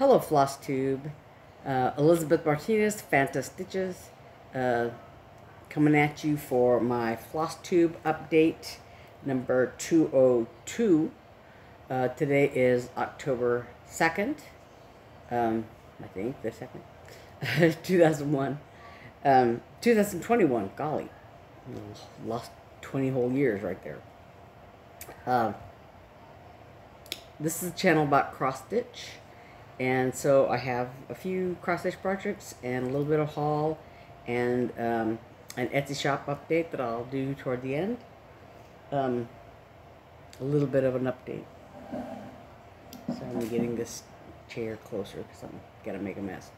Hello, Flosstube. Elizabeth Martinez, phantastitches, coming at you for my Flosstube update number 202. Today is October 2nd, I think, the 2nd, 2001. 2021, golly, lost 20 whole years right there. This is a channel about cross-stitch. And so I have a few cross-stitch projects and a little bit of haul and an Etsy shop update that I'll do toward the end. A little bit of an update. So I'm getting this chair closer because I'm going to make a mess.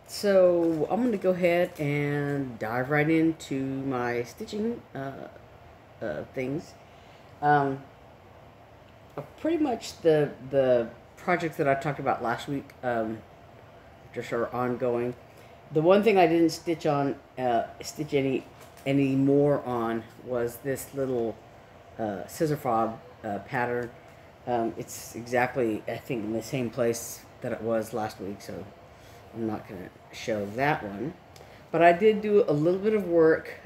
So I'm going to go ahead and dive right into my stitching things. Pretty much the projects that I talked about last week just are ongoing. The one thing I didn't stitch any more on was this little scissor fob pattern. It's exactly, I think, in the same place that it was last week, so I'm not going to show that one. But I did do a little bit of work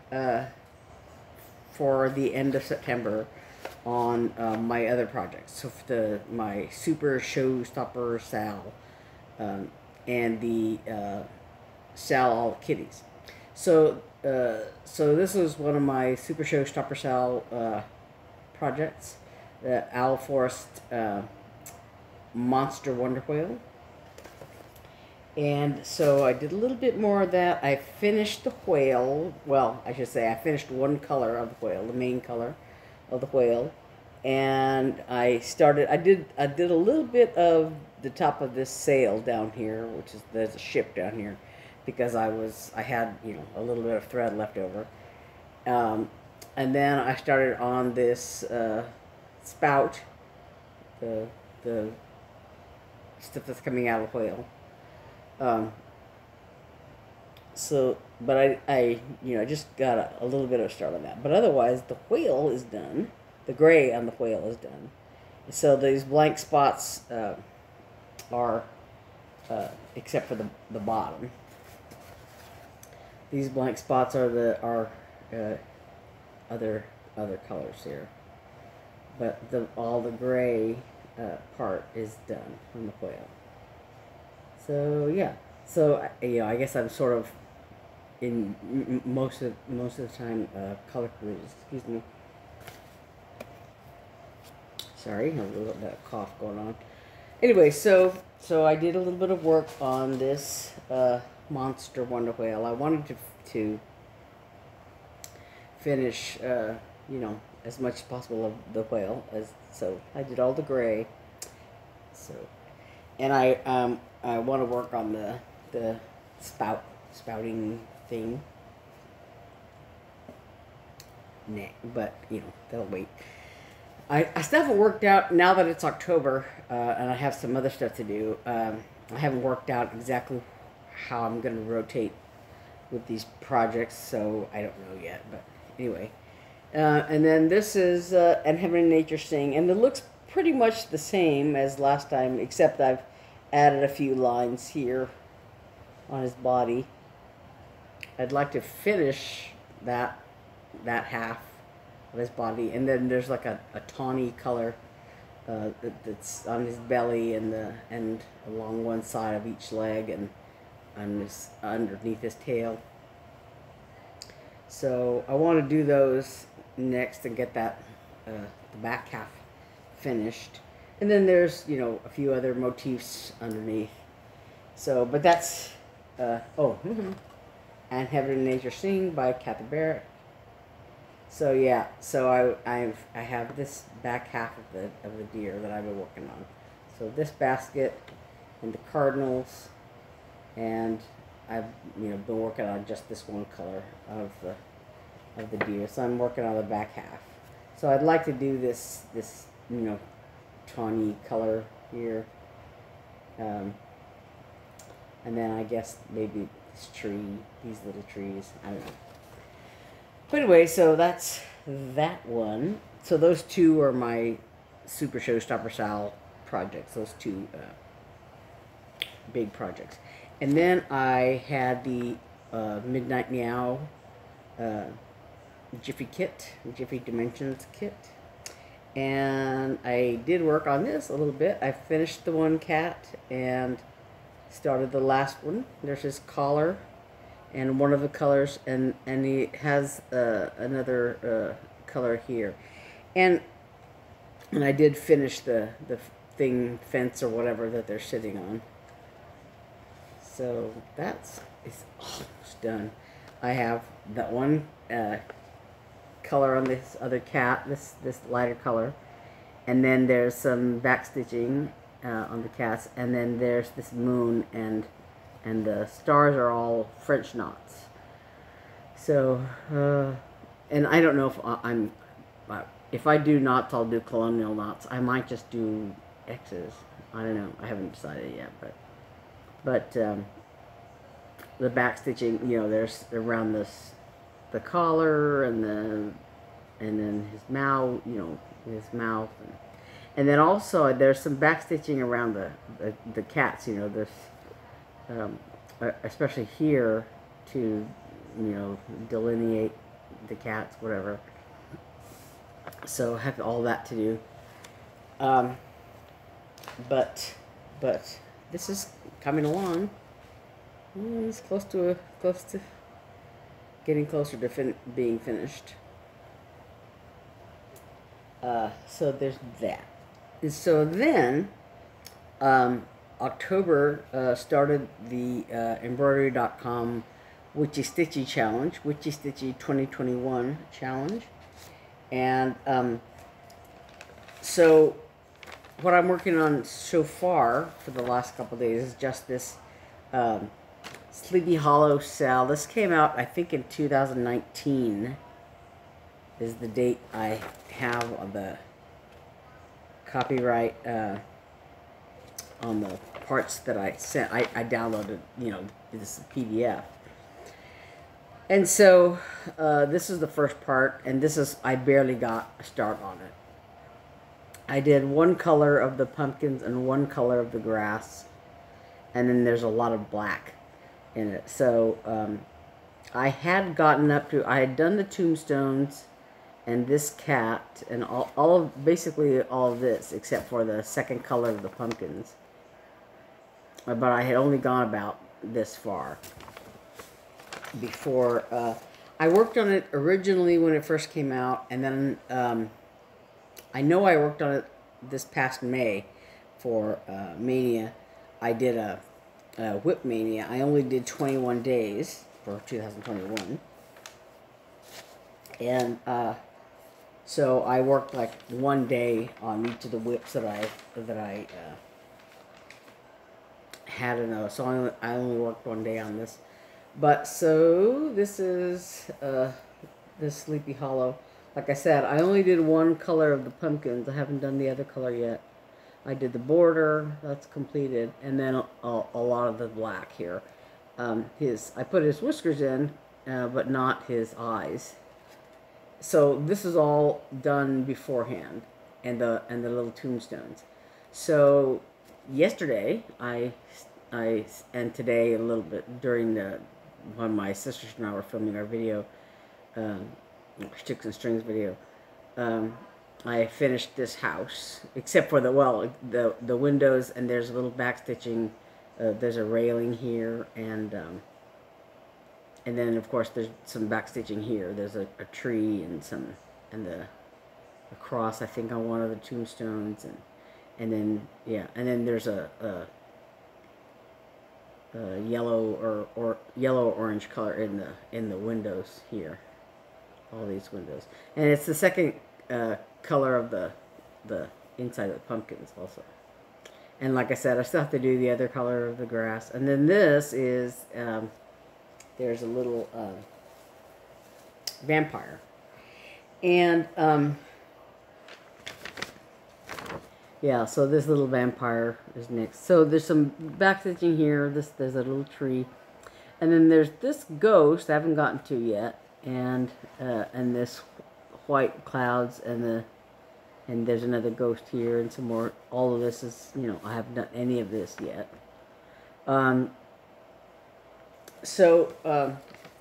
for the end of September on my other projects. So for my Super Showstopper Sal and the Sal All Kitties. So this was one of my Super Showstopper Sal projects, the Owl Forest Monster Wonder Whale. And so I did a little bit more of that. I finished the whale. Well, I should say I finished one color of the whale, the main color of the whale, and I did a little bit of the top of this sail down here, which is, there's a ship down here, because I had, you know, a little bit of thread left over, and then I started on this spout, the stuff that's coming out of the whale. But I you know, just got a little bit of a start on that. But otherwise, the whale is done. The gray on the whale is done. So these blank spots are, except for the bottom. These blank spots are other colors here. But all the gray part is done on the whale. So yeah. So you know, I guess I'm sort of in most of the time color coded. Excuse me. Sorry, a little bit of cough going on. Anyway, so I did a little bit of work on this Monster Wonder Whale. I wanted to finish you know, as much as possible of the whale, so I did all the gray. So, and I want to work on the spouting thing. Nah, but you know, that'll wait. I still haven't worked out, now that it's October, and I have some other stuff to do. I haven't worked out exactly how I'm going to rotate with these projects, so I don't know yet. But anyway, and then this is And Heaven and Nature Sing, and it looks pretty much the same as last time, except I've added a few lines here on his body. I'd like to finish that half of his body, and then there's like a tawny color that's on his belly and along one side of each leg and underneath his tail. So I want to do those next and get that the back half finished. And then there's, you know, a few other motifs underneath. So, but that's, And Heaven and Nature Sing by Barrick. So yeah, so I have this back half of the deer that I've been working on. So this basket and the cardinals, and I've, you know, been working on just this one color of the deer. So I'm working on the back half. So I'd like to do this you know, tawny color here, and then I guess maybe this tree, these little trees, I don't know. But anyway, so that's that one. So those two are my Super Showstopper Sal projects, those two big projects. And then I had the Midnight Meow Jiffy kit, Jiffy Dimensions kit. And I did work on this a little bit. I finished the one cat and started the last one. There's his collar and one of the colors, and he has another color here. And I did finish the fence or whatever that they're sitting on. So it's almost done. I have that one color on this other cat, this lighter color, and then there's some backstitching on the cats, and then there's this moon, and the stars are all French knots. So and I don't know if if I do knots, I'll do colonial knots. I might just do X's. I don't know. I haven't decided yet, but the backstitching, you know, there's around the collar and then his mouth, you know, his mouth, and then also there's some backstitching around the cats, you know, this especially here to, you know, delineate the cats, whatever. So I have all that to do. But this is coming along. It's close to getting closer to being finished. So there's that. And so then, October started the Embroidery.com Witchy Stitchy Challenge, Witchy Stitchy 2021 Challenge. And so what I'm working on so far for the last couple of days is just this Sleepy Hollow cell. This came out, I think, in 2019 is the date I have on the copyright on the parts that I sent. I downloaded, you know, this PDF. And so this is the first part, and this is, I barely got a start on it. I did one color of the pumpkins and one color of the grass, and then there's a lot of black in it. So I had gotten up to, I had done the tombstones and this cat and basically all of this except for the second color of the pumpkins. But I had only gone about this far before. I worked on it originally when it first came out, and then I know I worked on it this past May for Mania. I did a Whip Mania. I only did 21 days for 2021. And so I worked like one day on each of the whips that I had in a, so I only worked one day on this. But so this is this Sleepy Hollow. Like I said, I only did one color of the pumpkins. I haven't done the other color yet. I did the border, that's completed, and then a lot of the black here. I put his whiskers in, but not his eyes. So this is all done beforehand, and the little tombstones. So yesterday, and today a little bit during when my sisters and I were filming our video, Sticks and Strings video, I finished this house, except for the windows, and there's a little back stitching. There's a railing here, and then of course there's some back stitching here. There's a tree and a cross, I think, on one of the tombstones, and then there's a yellow or yellow orange color in the windows here. All these windows, and it's the second color of the inside of the pumpkins also. And like I said, I still have to do the other color of the grass. And then this is there's a little vampire, and yeah, so this little vampire is next. So there's some back stitching here. There's a little tree, and then there's this ghost I haven't gotten to yet, and this white clouds and And there's another ghost here and some more. All of this is, you know, I haven't done any of this yet.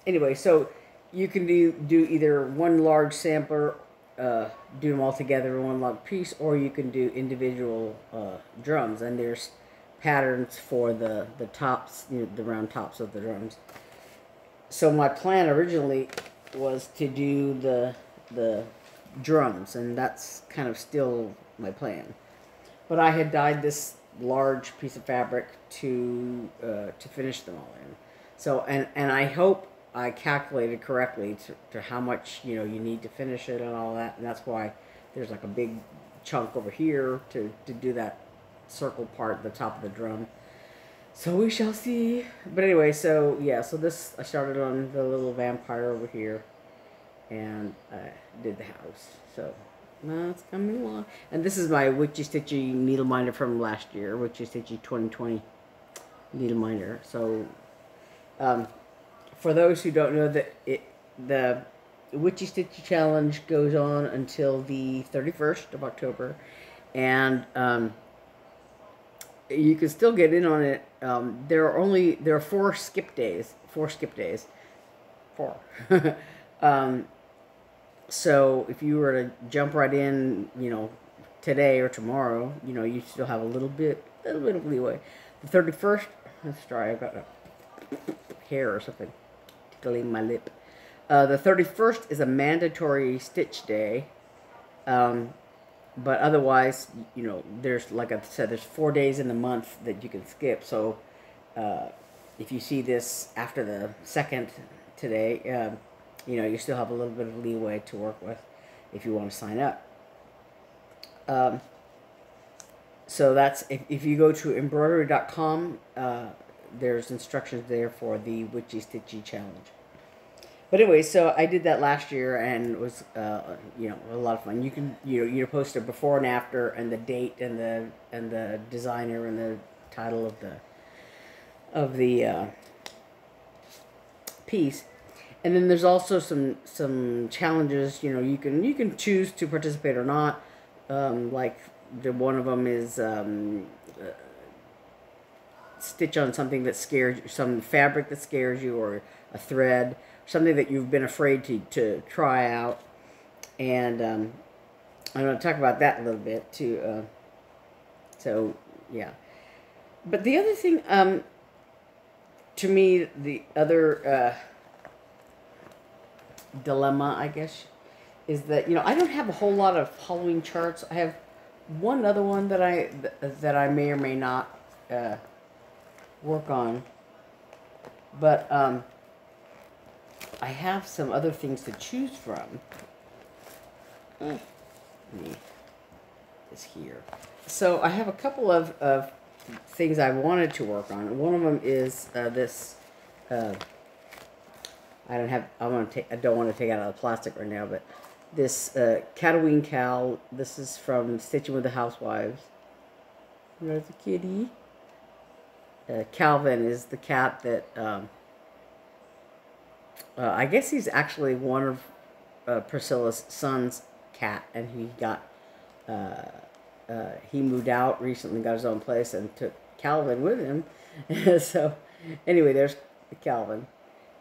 Anyway, so you can do either one large sampler, do them all together in one large piece, or you can do individual drums. And there's patterns for the tops, you know, the round tops of the drums. So my plan originally was to do the drums, and that's kind of still my plan. But I had dyed this large piece of fabric to finish them all in. So and I hope I calculated correctly to how much, you know, you need to finish it and all that, and that's why there's like a big chunk over here to do that circle part at the top of the drum. So we shall see. But anyway, so yeah, so this, I started on the little vampire over here, and I did the house. So now it's coming along. And this is my Witchy Stitchy needle minder from last year, Witchy Stitchy 2020 needle minder. So for those who don't know, the Witchy Stitchy challenge goes on until the 31st of October, and you can still get in on it. There are 4 skip days. 4 skip days. 4. So if you were to jump right in, you know, today or tomorrow, you know, you still have a little bit of leeway. The 31st, let's try. I've got a hair or something tickling my lip. The 31st is a mandatory stitch day. But otherwise, you know, there's, like I said, there's 4 days in the month that you can skip. So if you see this after the 2nd today, you know, you still have a little bit of leeway to work with if you want to sign up. So that's, if you go to embroidery.com, there's instructions there for the Witchy Stitchy challenge. But anyway, so I did that last year, and it was, you know, a lot of fun. You can, you post a before and after, and the date, and the designer, and the title of the piece. And then there's also some challenges. You know, you can choose to participate or not. Like one of them is stitch on something that scares you, some fabric that scares you, or a thread, something that you've been afraid to try out. And I'm going to talk about that a little bit too. So yeah, but the other thing, to me, the other dilemma, I guess, is that, you know, I don't have a whole lot of Halloween charts. I have one other one that I may or may not work on, but I have some other things to choose from. Is here. So I have a couple of things I wanted to work on. One of them is this. I don't want to take it out of the plastic right now, but this Catoween cowl. This is from Stitching with the Housewives. There's a kitty. Calvin is the cat that. I guess he's actually one of Priscilla's son's cat, and he got. He moved out recently, got his own place, and took Calvin with him. So, anyway, there's Calvin.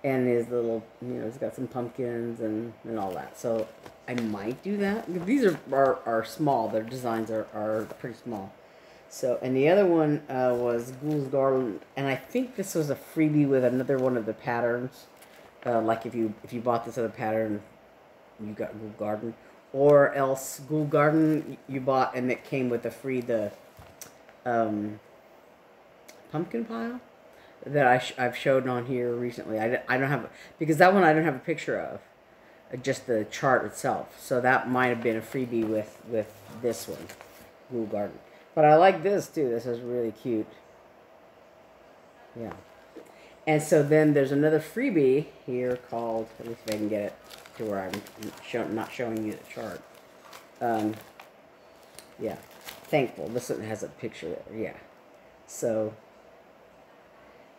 And his little, you know, he's got some pumpkins and all that. So I might do that. These are small. Their designs are pretty small. So, and the other one was Ghoul's Garland. And I think this was a freebie with another one of the patterns. Like if you bought this other pattern, you got Ghoul Garden. Or else Ghoul Garden you bought and it came with the pumpkin pile that I've showed on here recently. I don't have, because that one I don't have a picture of, just the chart itself. So that might have been a freebie with this one, Ghoul Garden. But I like this too. This is really cute. Yeah. And so then there's another freebie here called, let me see if I can get it to where I'm not showing you the chart. Yeah. Thankful. This one has a picture there. Yeah. So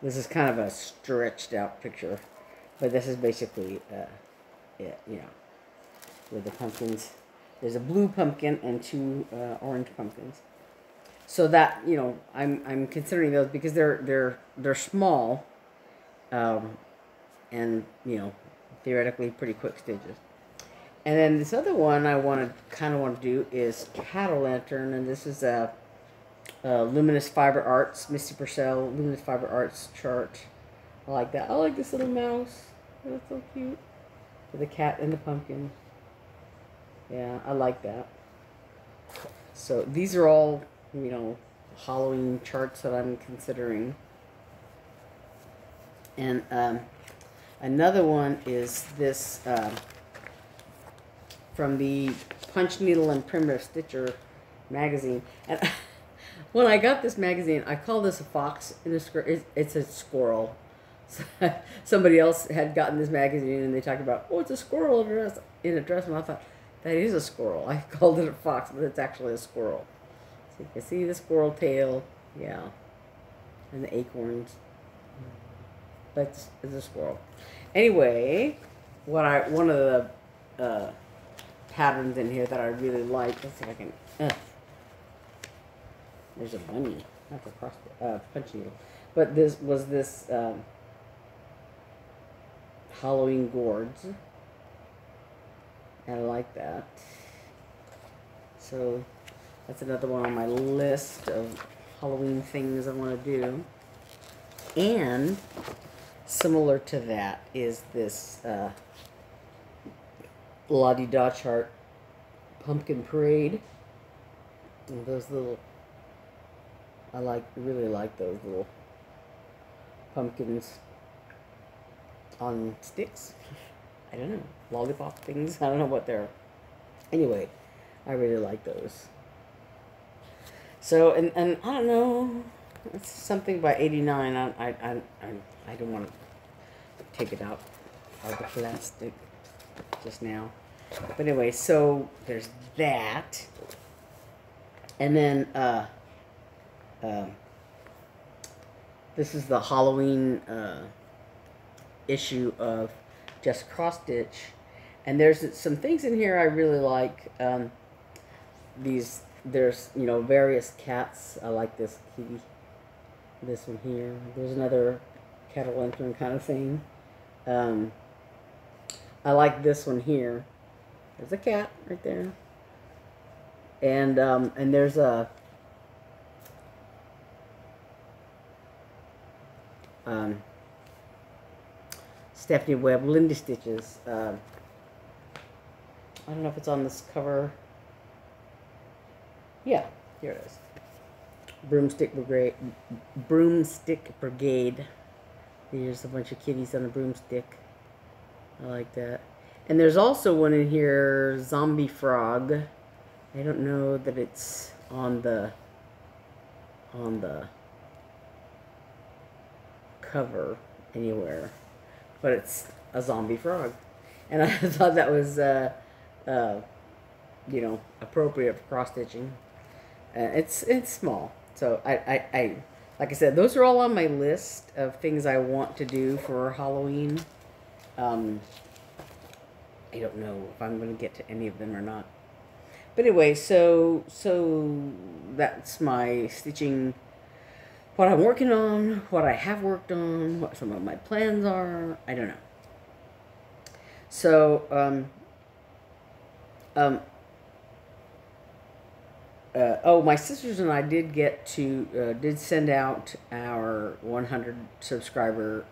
this is kind of a stretched out picture, but this is basically it, you know, with the pumpkins. There's a blue pumpkin and 2 orange pumpkins. So that, you know, I'm considering those because they're small, and you know, theoretically pretty quick stitches. And then this other one I kind of want to do is Cattle Lantern, and this is a Luminous Fiber Arts, Misty Pursel Luminous Fiber Arts chart. I like that. I like this little mouse. That's so cute. With the cat and the pumpkin. Yeah, I like that. So these are all, you know, Halloween charts that I'm considering. And another one is this from the Punch Needle and Primitive Stitcher magazine. And when I got this magazine, I call this a fox in a skirt. It's a squirrel. Somebody else had gotten this magazine and they talked about, oh, it's a squirrel in a dress. And I thought, that is a squirrel. I called it a fox, but it's actually a squirrel. So you can see the squirrel tail, yeah, and the acorns. But it's a squirrel. Anyway, one of the patterns in here that I really like. Let's see if I can. There's a bunny, not the punch needle. But this was this Halloween Gourds. And I like that. So that's another one on my list of Halloween things I want to do. And similar to that is this La-Di-Da chart Pumpkin Parade. And those little, really like those little pumpkins on sticks. I don't know, lollipop things. I don't know what they're. Anyway, I really like those. So and I don't know, it's something by 89. I don't want to take it out of the plastic just now. But anyway, so there's that, and then this is the Halloween issue of Just Cross Stitch, and there's some things in here I really like. There's, you know, various cats. I like this kitty, this one here. There's another Cattle Lantern kind of thing. I like this one here. There's a cat right there, and there's a Stephanie Webb Lindy Stitches. I don't know if it's on this cover. Yeah, here it is. Broomstick Brigade. There's a bunch of kitties on a broomstick. I like that. And there's also one in here, Zombie Frog. I don't know that it's on the cover anywhere, but it's a zombie frog, and I thought that was you know, appropriate for cross stitching. It's small, so I like I said, those are all on my list of things I want to do for Halloween. I don't know if I'm going to get to any of them or not. But anyway, so that's my stitching, what I'm working on, what I have worked on, what some of my plans are. I don't know. So, oh, my sisters and I did get to, did send out our 100 subscriber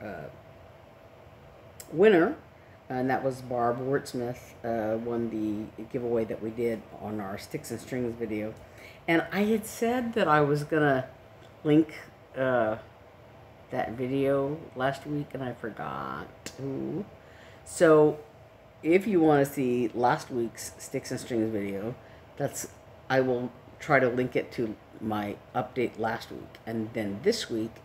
winner, and that was Barb Wordsmith, won the giveaway that we did on our Sticks and Strings video. And I had said that I was going to link that video last week, and I forgot to. So, if you want to see last week's Sticks and Strings video, I will try to link it to my update last week. And then this week,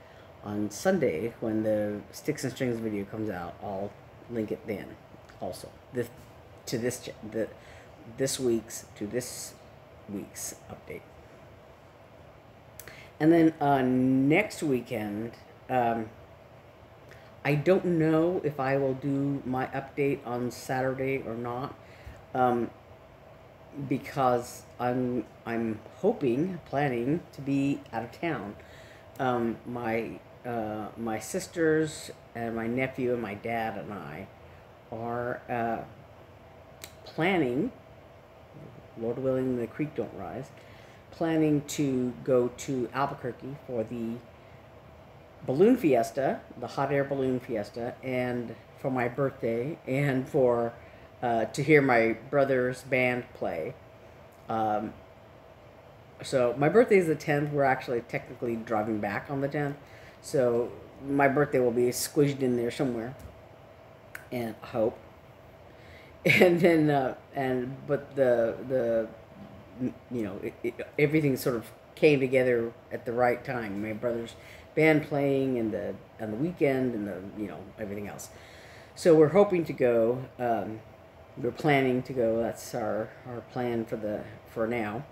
on Sunday, when the Sticks and Strings video comes out, I'll link it then also. This week's update. And then next weekend, I don't know if I will do my update on Saturday or not. because I'm planning to be out of town. My sisters and my nephew and my dad and I are planning, Lord willing, the creek don't rise, planning to go to Albuquerque for the balloon fiesta, the hot air balloon fiesta, and for my birthday, and for to hear my brother's band play. So my birthday is the 10th. We're actually technically driving back on the 10th. So my birthday will be squished in there somewhere. And I hope. And then, but everything sort of came together at the right time. My brother's band playing and on the weekend and everything else. So we're hoping to go. We're planning to go. That's our plan for now.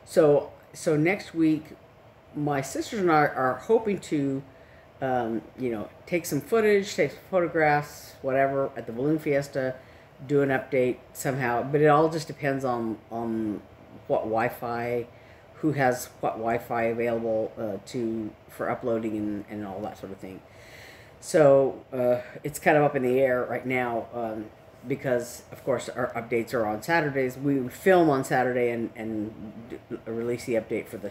So next week, my sisters and I are hoping to, take some footage, take some photographs, whatever, at the balloon fiesta, do an update somehow. But it all just depends on what Wi-Fi, who has what Wi-Fi available for uploading and all that sort of thing. So it's kind of up in the air right now. Because, of course, our updates are on Saturdays. We film on Saturday and release the update for the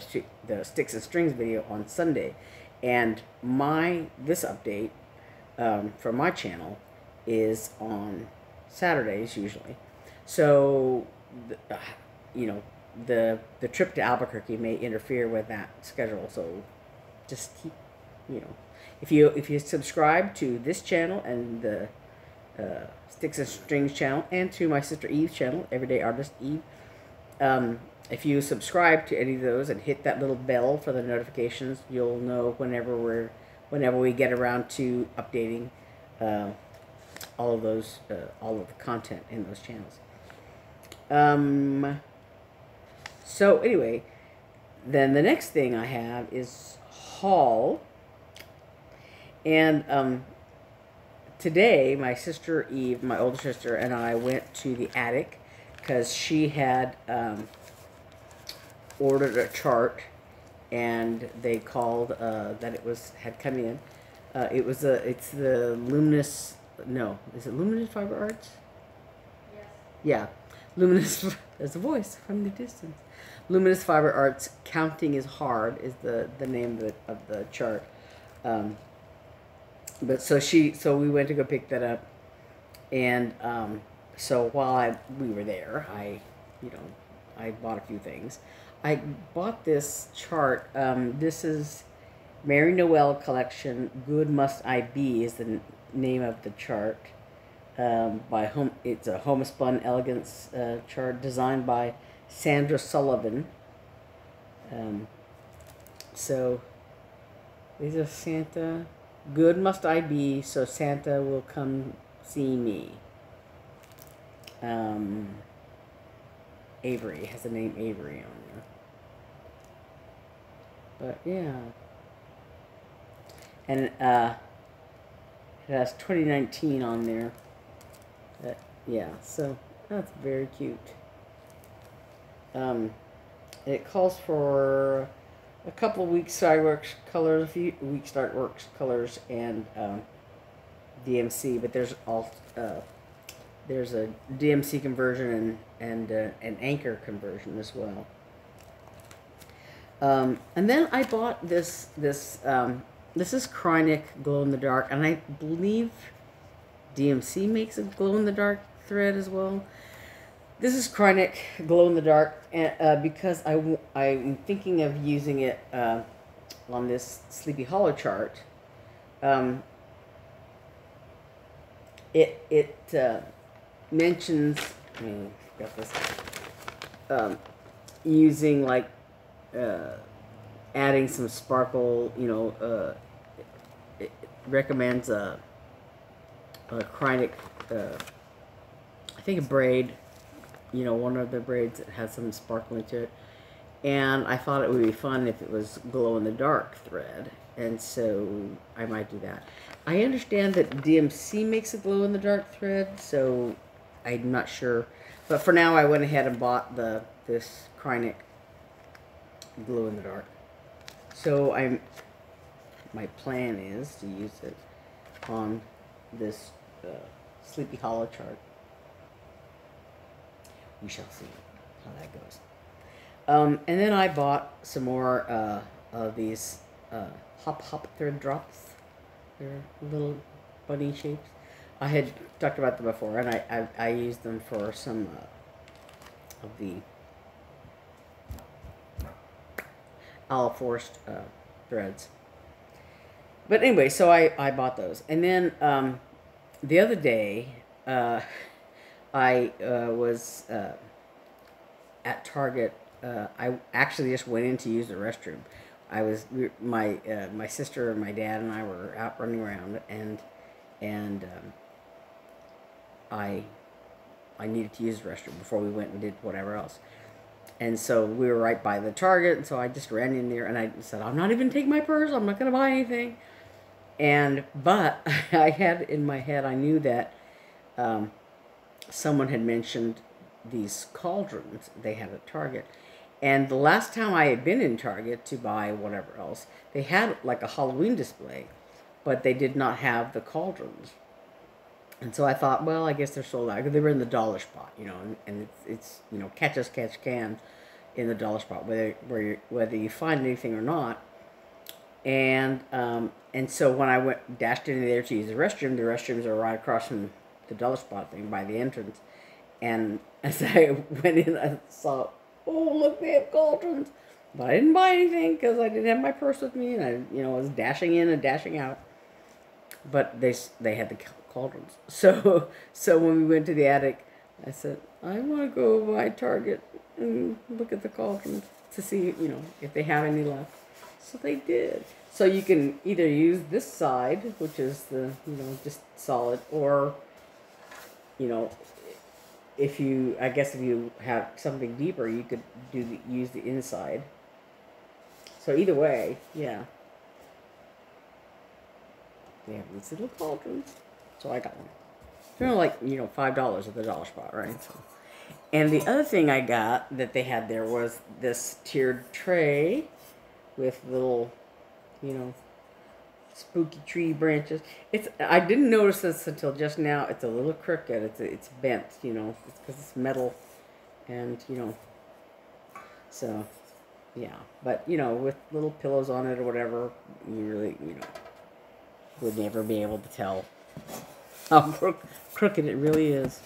Sticks and Strings video on Sunday. And this update from my channel is on Saturdays usually. So, the trip to Albuquerque may interfere with that schedule. So, just keep, if you subscribe to this channel and the Sticks and Strings channel, and to my sister Eve's channel, Everyday Artist Eve. If you subscribe to any of those and hit that little bell for the notifications, you'll know whenever we get around to updating all of the content in those channels. So anyway, then the next thing I have is haul, and today, my sister Eve, my older sister, and I went to the attic because she had ordered a chart, and they called that it had come in. It's the Luminous. No, is it Luminous Fiber Arts? Yes. Yeah, Luminous. There's a voice from the distance. Luminous Fiber Arts. Counting is Hard is the name of the chart. But so we went to go pick that up, and so while we were there, I bought a few things. I bought this chart. This is Mary Noel Collection. Good Must I Be is the name of the chart. It's a homespun elegance chart designed by Sandra Sullivan. So these are Santa. Good must I be, so Santa will come see me. Avery has the name Avery on there. But yeah. And it has 2019 on there. Yeah, so that's very cute. It calls for a couple of weeks Starworks colors, a few weeks Starworks colors, and DMC. But there's a DMC conversion and an anchor conversion as well. And then I bought this. This is Krynic Glow in the Dark, and I believe DMC makes a glow in the dark thread as well. This is Krynic Glow in the Dark, and because I'm thinking of using it on this Sleepy Hollow chart. It mentions, I mean, got this, using like adding some sparkle. It recommends a Krynic, I think a braid. One of the braids that has some sparkling to it. And I thought it would be fun if it was glow-in-the-dark thread. And so I might do that. I understand that DMC makes a glow-in-the-dark thread, so I'm not sure. But for now, I went ahead and bought this Krynic glow in the dark. So my plan is to use it on this Sleepy Hollow chart. We shall see how that goes. And then I bought some more of these hop thread drops. They're little bunny shapes. I had talked about them before, and I used them for some of the olive forest threads. But anyway, so I bought those. And then the other day, I was at Target. I actually just went in to use the restroom. My sister and my dad and I were out running around, and I needed to use the restroom before we went and did whatever else. And so we were right by the Target, and so I just ran in there, and I said, I'm not even taking my purse, I'm not going to buy anything. But I had in my head, I knew that someone had mentioned these cauldrons they had at Target. And the last time I had been in Target to buy whatever else, they had like a Halloween display, but they did not have the cauldrons. And so I thought, well, I guess they're sold out, because they were in the dollar spot, you know, and it's you know, catch as catch can in the dollar spot, whether you find anything or not. And so when I dashed in there to use the restrooms are right across from the dollar spot thing by the entrance. And as I went in, I saw, oh, look, they have cauldrons. But I didn't buy anything because I didn't have my purse with me, and I, was dashing in and dashing out. But they had the cauldrons. So when we went to the attic, I said, I want to go by Target and look at the cauldrons to see, if they have any left. So they did. So you can either use this side, which is the, just solid, or, if you have something deeper, you could use the inside. So either way, yeah. They have these little cauldrons. So I got one. They're only like, $5 at the dollar spot, right? So. And the other thing I got that they had there was this tiered tray with little, spooky tree branches. I didn't notice this until just now. It's a little crooked. It's bent, it's because it's metal, and so yeah. But with little pillows on it or whatever, you really would never be able to tell how crooked it really is.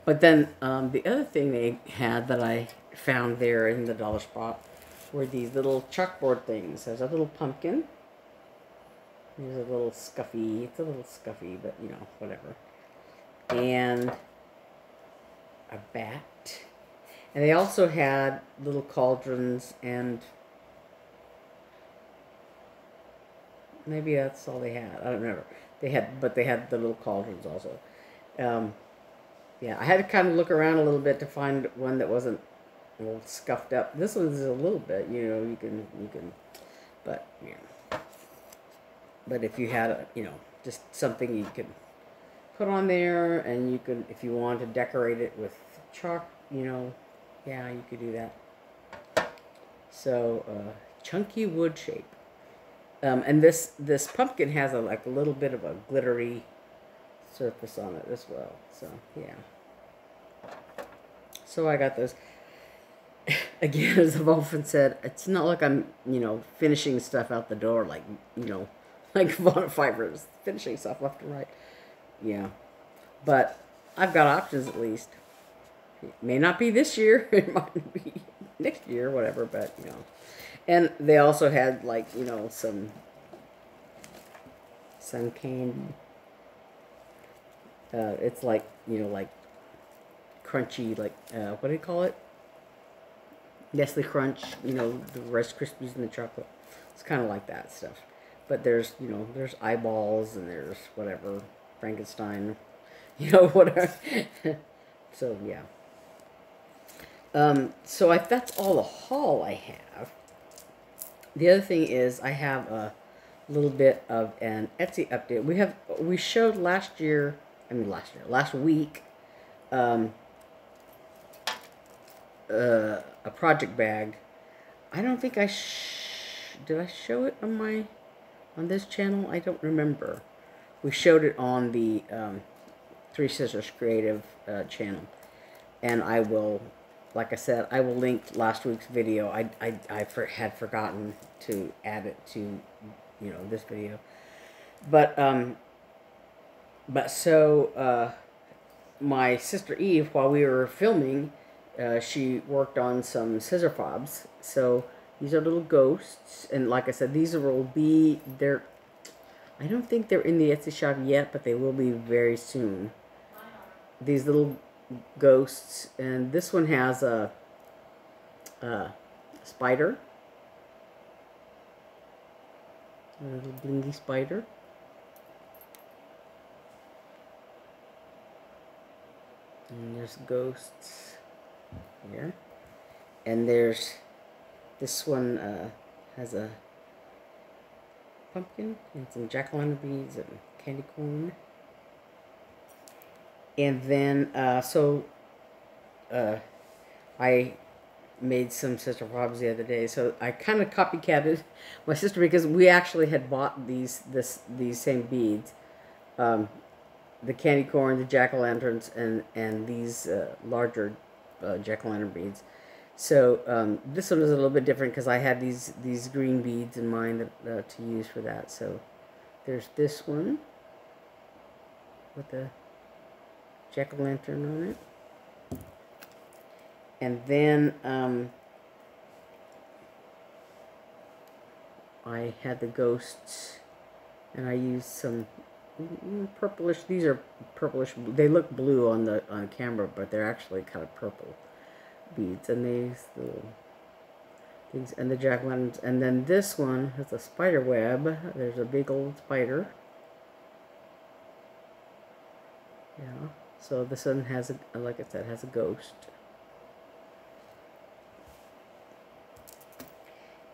But then the other thing they had that I found there in the dollar spot were these little chalkboard things. There's a little pumpkin. There's a little scuffy. It's a little scuffy, but whatever. And a bat. And they also had little cauldrons, and maybe that's all they had. I don't remember. They had the little cauldrons also. Yeah, I had to kind of look around a little bit to find one that wasn't a little scuffed up. This one's a little bit, you can, but But if you had just something you could put on there, and you could, if you wanted to decorate it with chalk, yeah, you could do that. So, chunky wood shape. And this pumpkin has a little bit of a glittery surface on it as well. So, yeah. So I got those. Again, as I've often said, it's not like I'm, finishing stuff out the door like Vonna Fibers, finishing stuff left and right. Yeah. But I've got options at least. It may not be this year. It might be next year, whatever, but, And they also had, some candy. It's like crunchy, what do you call it? Nestle Crunch, the Rice Krispies and the chocolate. It's kind of like that stuff. But there's, there's eyeballs, and there's whatever, Frankenstein, whatever. So, yeah. So that's all the haul I have. The other thing is I have a little bit of an Etsy update. We showed last week, a project bag. I don't think did I show it on this channel? I don't remember. We showed it on the Three Sisters Creative channel, and I will, like I said, I will link last week's video. I had forgotten to add it to, this video, but so my sister Eve, while we were filming, she worked on some scissor fobs. So these are little ghosts, and like I said, these will be there. I don't think they're in the Etsy shop yet, but they will be very soon. These little ghosts, and this one has a spider, a little blingy spider. And there's ghosts here, and there's this one has a pumpkin and some jack-o'-lantern beads and candy corn. And then, I made some sister fobs the other day. So I kind of copycatted my sister because we actually had bought these same beads. The candy corn, the jack-o'-lanterns, and these larger jack-o'-lantern beads. So this one is a little bit different because I had these green beads in mind to use for that. So there's this one with the jack-o'-lantern on it. And then I had the ghosts, and I used some purplish. These are purplish. They look blue on camera, but they're actually kind of purple beads. And these and the jack-o'-lanterns. And then this one has a spider web. There's a big old spider. Yeah. So this one has like I said, has a ghost.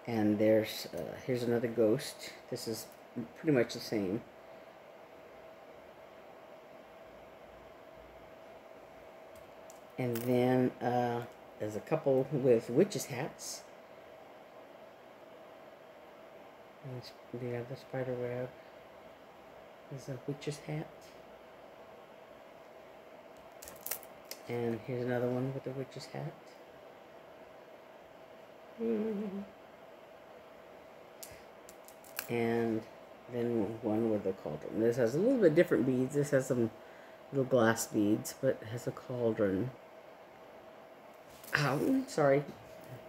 And there's here's another ghost. This is pretty much the same. And then there's a couple with witches' hats. And the other spider web is a witch's hat. And here's another one with a witch's hat. And then one with a cauldron. This has a little bit different beads. This has some little glass beads, but it has a cauldron. Ow, sorry.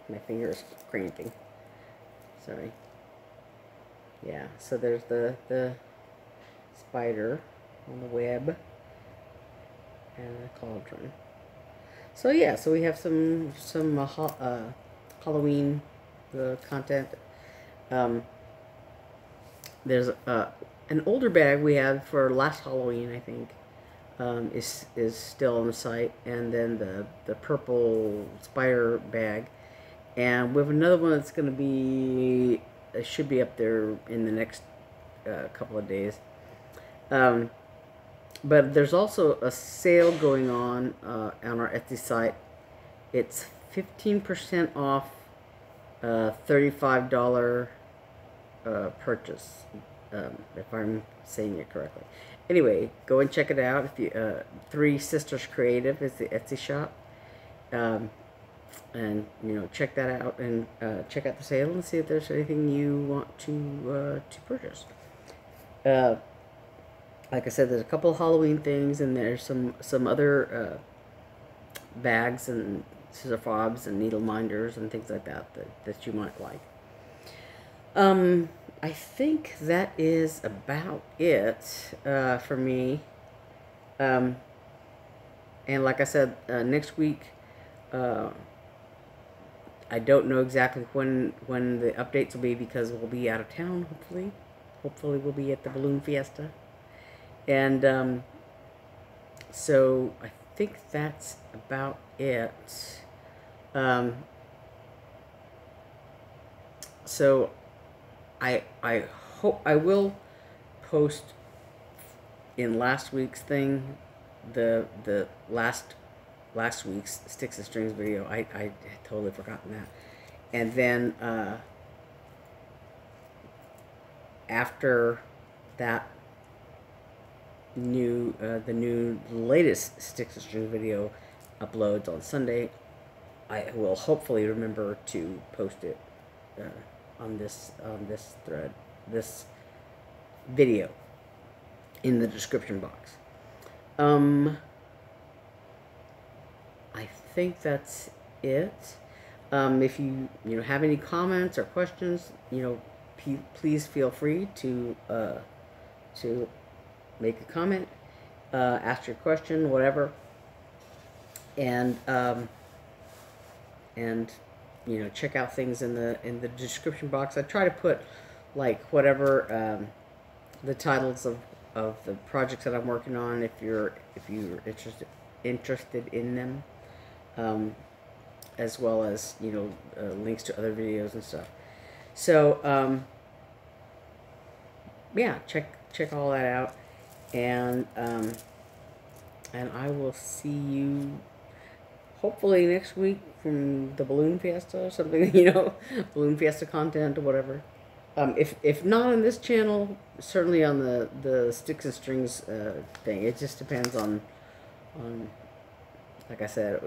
My finger is cramping. Sorry. Yeah, so there's the spider on the web and the cauldron. So yeah, so we have some Halloween content. There's an older bag we had for last Halloween, I think, is still on the site, and then the purple spider bag, and we have another one that's going to be should be up there in the next couple of days. But there's also a sale going on our Etsy site. It's 15% off $35 purchase, if I'm saying it correctly. Anyway, go and check it out. If you Three Sisters Creative is the Etsy shop, and check that out, and check out the sale and see if there's anything you want to purchase. Like I said, there's a couple of Halloween things, and there's some other bags and scissor fobs and needle minders and things like that you might like. I think that is about it for me. And like I said, next week, I don't know exactly when the updates will be because we'll be out of town, hopefully. Hopefully we'll be at the Balloon Fiesta. And so I think that's about it. So I hope I will post in last week's thing the last last week's Sticks and Strings video. I had totally forgotten that. And then after that the latest Sticks and Strings video uploads on Sunday, I will hopefully remember to post it on this thread, this video, in the description box. I think that's it. If you have any comments or questions, please feel free to make a comment, ask your question, whatever, and check out things in the description box. I try to put like whatever the titles of the projects that I'm working on, if you're interested in them, as well as links to other videos and stuff. So yeah, check all that out, and I will see you hopefully next week from the Balloon Fiesta or something, Balloon Fiesta content or whatever. If not on this channel, certainly on the Sticks and Strings thing. It just depends on like I said,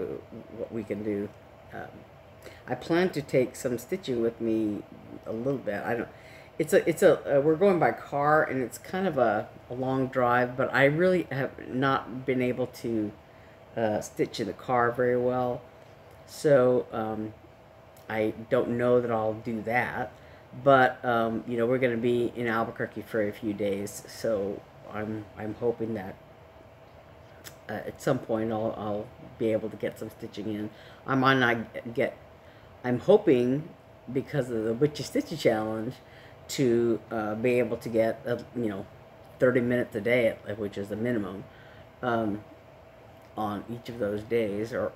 what we can do. I plan to take some stitching with me a little bit. We're going by car, and it's kind of a long drive, but I really have not been able to stitch in the car very well. So I don't know that I'll do that. But we're going to be in Albuquerque for a few days, so I'm hoping that at some point I'll be able to get some stitching in. I might not get. I'm hoping, because of the Witchy Stitchy challenge, to be able to get 30 minutes a day, which is the minimum, on each of those days, or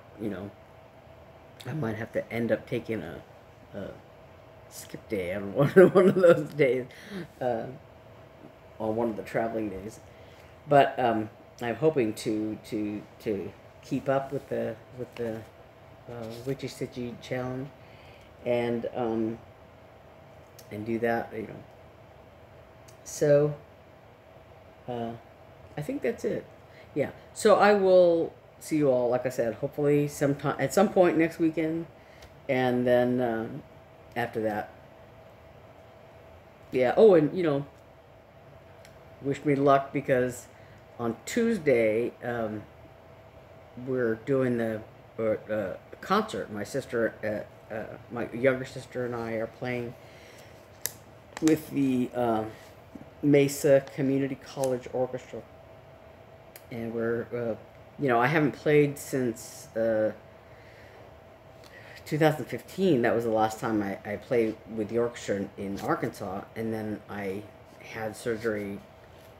I might have to end up taking a skip day on one of those days, on one of the traveling days. But I'm hoping to keep up with the Witchy Stitchy challenge, and do that, So I think that's it. Yeah. So I will see you all, like I said, hopefully at some point next weekend, and then after that, yeah. Oh, and wish me luck, because on Tuesday we're doing the concert. My sister, my younger sister, and I are playing with the Mesa Community College Orchestra, and we're I haven't played since 2015. That was the last time I played with the orchestra in Arkansas, and then I had surgery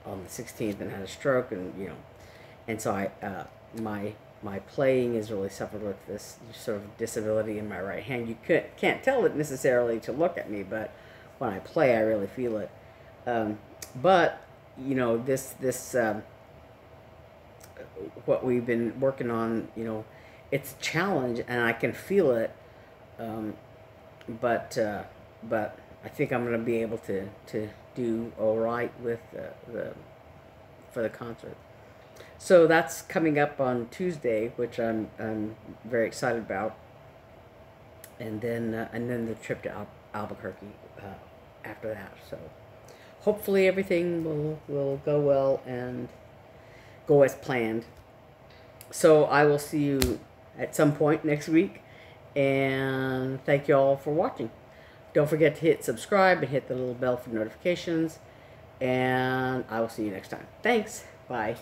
on the 16th and had a stroke, and so my playing has really suffered with this sort of disability in my right hand. You can't tell it necessarily to look at me, but when I play, I really feel it. But this what we've been working on, it's a challenge, and I can feel it. But I think I'm going to be able to do all right with for the concert. So that's coming up on Tuesday, which I'm very excited about, and then the trip to Albuquerque after that. So hopefully everything will go well and go as planned. So I will see you at some point next week, and thank you all for watching. Don't forget to hit subscribe and hit the little bell for notifications, and I will see you next time. Thanks. Bye.